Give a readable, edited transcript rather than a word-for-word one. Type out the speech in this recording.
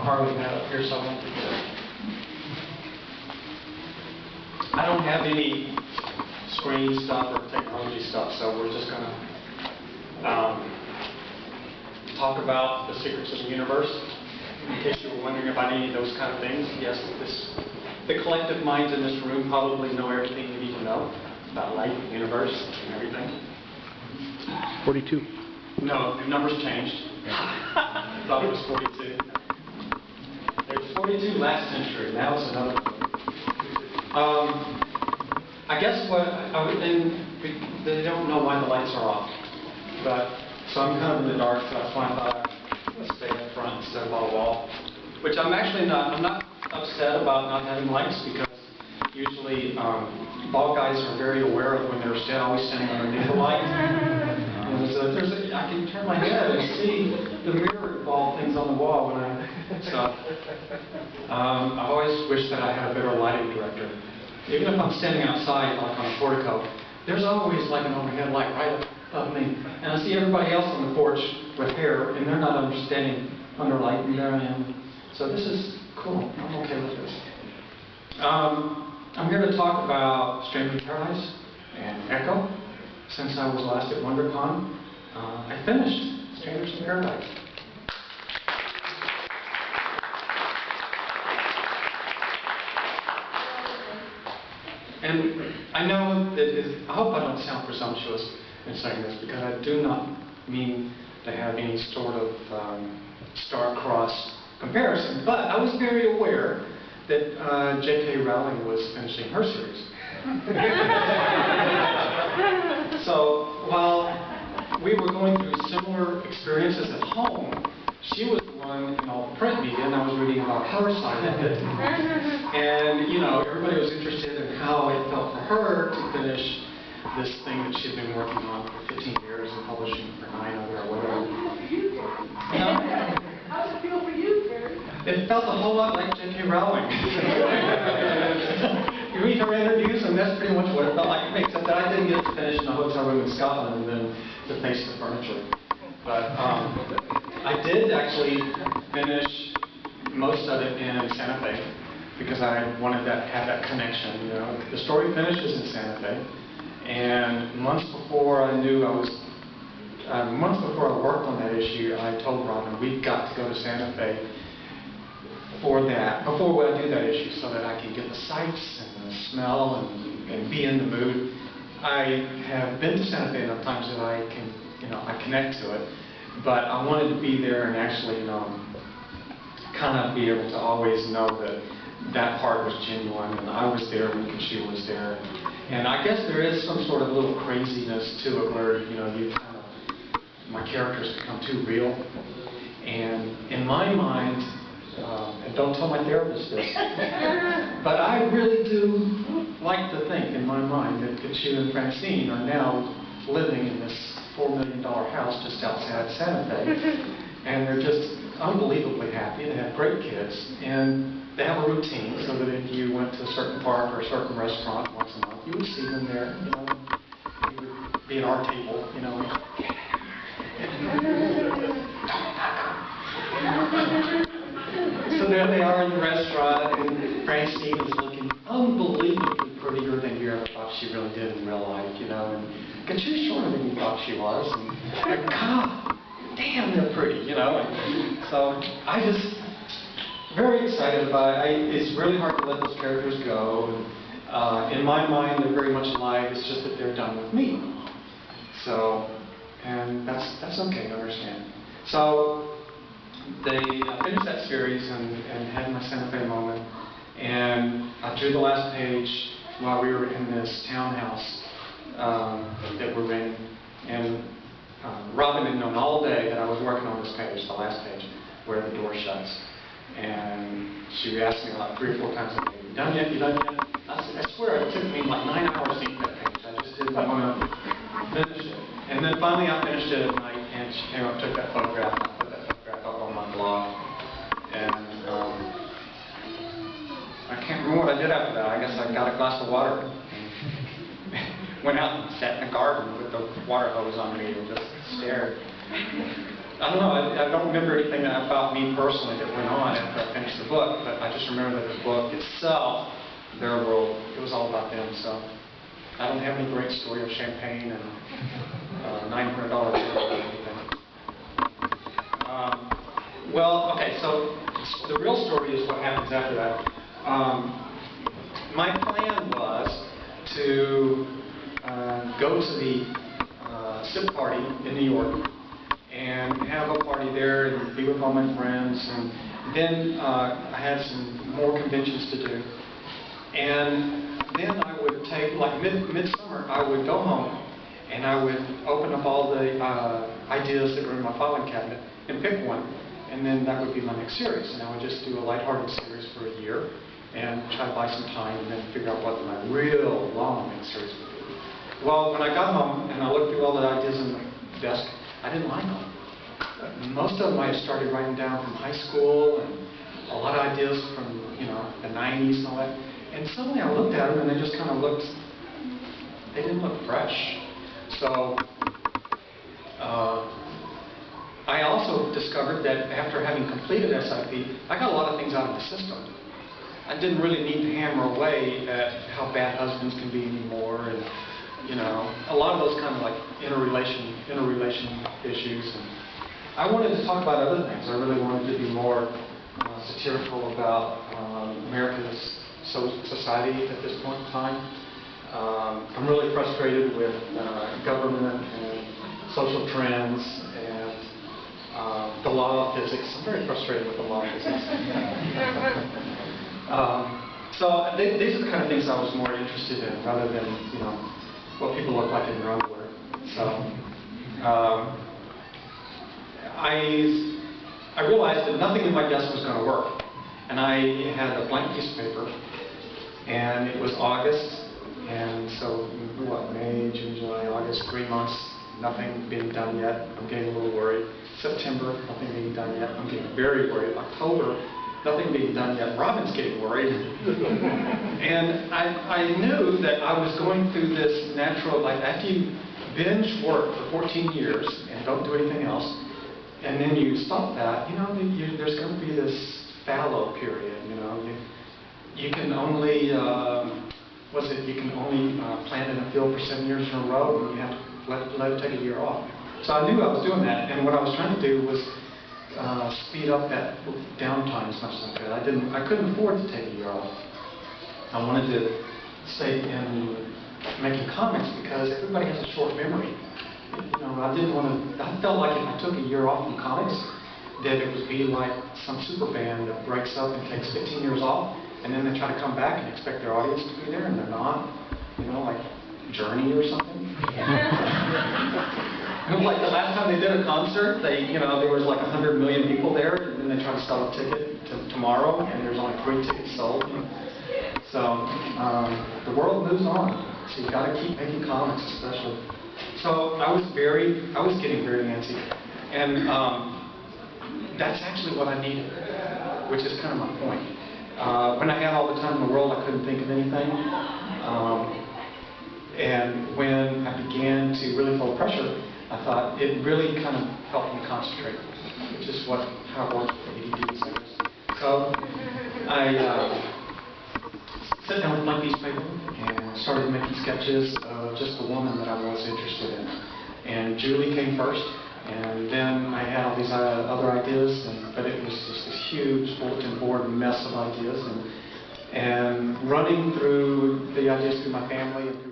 Harley hat up here, so I won't forget it. I don't have any screen stuff or technology stuff, so we're just going to talk about the secrets of the universe. In case you were wondering if I need those kind of things, yes, the collective minds in this room probably know everything you need to know about light, the universe, and everything. 42. No, the number's changed. I thought it was 42. There was 42 last century. Now it's another 40. I guess and they don't know why the lights are off. So I'm kind of in the dark, so that's why I thought I'd stay up front instead of on the wall. Which I'm actually not. I'm not upset about not having lights, because usually bald guys are very aware of when they're always standing underneath the light. I can turn my head and see the mirror ball things on the wall when I've always wished that I had a better lighting director. Even if I'm standing outside, like on a portico, there's always like an overhead light right above me. And I see everybody else on the porch with hair, and they're not understanding under light, and there I am. So this is cool. I'm okay with this. I'm here to talk about Stranger in Paradise and Echo. Since I was last at WonderCon, I finished Strangers in Paradise. And I know that I hope I don't sound presumptuous in saying this, because I do not mean to have any sort of star-crossed comparison, but I was very aware that J.K. Rowling was finishing her series. So while we were going through similar experiences at home, she was the one in all the print media, and I was reading about her side of it. And, you know, everybody was interested in how it felt for her to finish this thing that she'd been working on for 15 years and publishing for 9 of it or whatever. How does it feel for you, Gary? It felt a whole lot like J.K. Rowling. You read her interviews, and that's pretty much what it felt like, except that I didn't get to finish in a hotel room in Scotland and then to face the furniture. But I did actually finish most of it in Santa Fe, because I wanted to have that connection. You know, the story finishes in Santa Fe, and months before I worked on that issue, I told Robin we've got to go to Santa Fe for that, before I do that issue, so that I can get the sights and the smell and be in the mood. I have been to Santa Fe enough times that I can, I connect to it, but I wanted to be there and actually, kind of be able to always know that that part was genuine, and I was there when she was there. And I guess there is some sort of little craziness to it where, my characters become too real. And in my mind, and don't tell my therapist this, but I really do like to think in my mind that Kachu and Francine are now living in this $4 million house just outside Santa Fe. And they're just unbelievably happy. They have great kids. And they have a routine, so that if you went to a certain park or a certain restaurant once a month, you would see them there. You would be at our table, So there they are in the restaurant, and Francine is looking unbelievably prettier than you ever thought she really did in real life, and Kachu's shorter than you thought she was, and God, damn, they're pretty, And so I just very excited about it. It's really hard to let those characters go. In my mind, they're very much alive. It's just that they're done with me. So, and that's okay, I understand. So they finished that series and had my Santa Fe moment. And I drew the last page while we were in this townhouse that we're in. And Robin had known all day that I was working on this page, the last page, where the door shuts. And she asked me like 3 or 4 times a day, "You done yet? You done yet?" I swear it took me like 9 hours to ink that page. I just didn't want to finish it. And then finally I finished it at night, and she came up, took that photograph, and I put that photograph up on my blog. And I can't remember what I did after that. I guess I got a glass of water. Went out and sat in the garden with the water hose on me and just stared. I don't know, I don't remember anything about me personally that went on after I finished the book, but I just remember that the book itself, their world, it was all about them. So I don't have any great story of champagne and $900 bill or anything. Well, okay, so the real story is what happens after that. My plan was to go to the SIP party in New York and have a party there and be with all my friends. And then I had some more conventions to do. And then I would take, like midsummer, I would go home and I would open up all the ideas that were in my filing cabinet and pick one. And then that would be my next series. And I would just do a lighthearted series for a year and try to buy some time and then figure out what my real long next series would be. Well, when I got home and I looked through all the ideas on the desk, I didn't like them. Most of them I started writing down from high school and a lot of ideas from, the 90s and all that. And suddenly I looked at them and they just kind of looked, they didn't look fresh. So I also discovered that after having completed SIP, I got a lot of things out of the system. I didn't really need to hammer away at how bad husbands can be anymore, and a lot of those kind of like interrelation issues. And I wanted to talk about other things. I really wanted to be more satirical about America's society at this point in time. I'm really frustrated with government and social trends and the law of physics. I'm very frustrated with the law of physics. So these are the kind of things I was more interested in, rather than what people look like in their underwear. So I realized that nothing in my desk was going to work, and I had a blank piece of paper, and it was August, and so what, May, June, July, August, 3 months, nothing being done yet. I'm getting a little worried. September, nothing being done yet. I'm getting very worried. October, nothing being done yet. Robin's getting worried. And I knew that I was going through this natural, like after you binge work for 14 years and don't do anything else, and then you stop that, there's going to be this fallow period. You can only, you can only plant in a field for 7 years in a row, and you have to let it take a year off. So I knew I was doing that, and what I was trying to do was speed up that downtime as much as I could. I couldn't afford to take a year off. I wanted to stay in making comics because everybody has a short memory. I didn't want to. I felt like if I took a year off from comics, that it would be like some super band that breaks up and takes 15 years off, and then they try to come back and expect their audience to be there, and they're not. Like Journey or something. Like the last time they did a concert, there was like 100 million people there, and then they try to sell a ticket tomorrow, and there's only 3 tickets sold. So the world moves on. So you got to keep making comics, especially. So I was getting very antsy, and that's actually what I needed, which is kind of my point. When I had all the time in the world, I couldn't think of anything. And when I began to really feel pressure, I thought it really kind of helped me concentrate, which is how it works for ADDs, I guess. So I sat down with a blank piece of paper and started making sketches of just the woman that I was interested in. And Julie came first, and then I had all these other ideas, but it was just this huge bulletin board mess of ideas, and running through the ideas through my family and through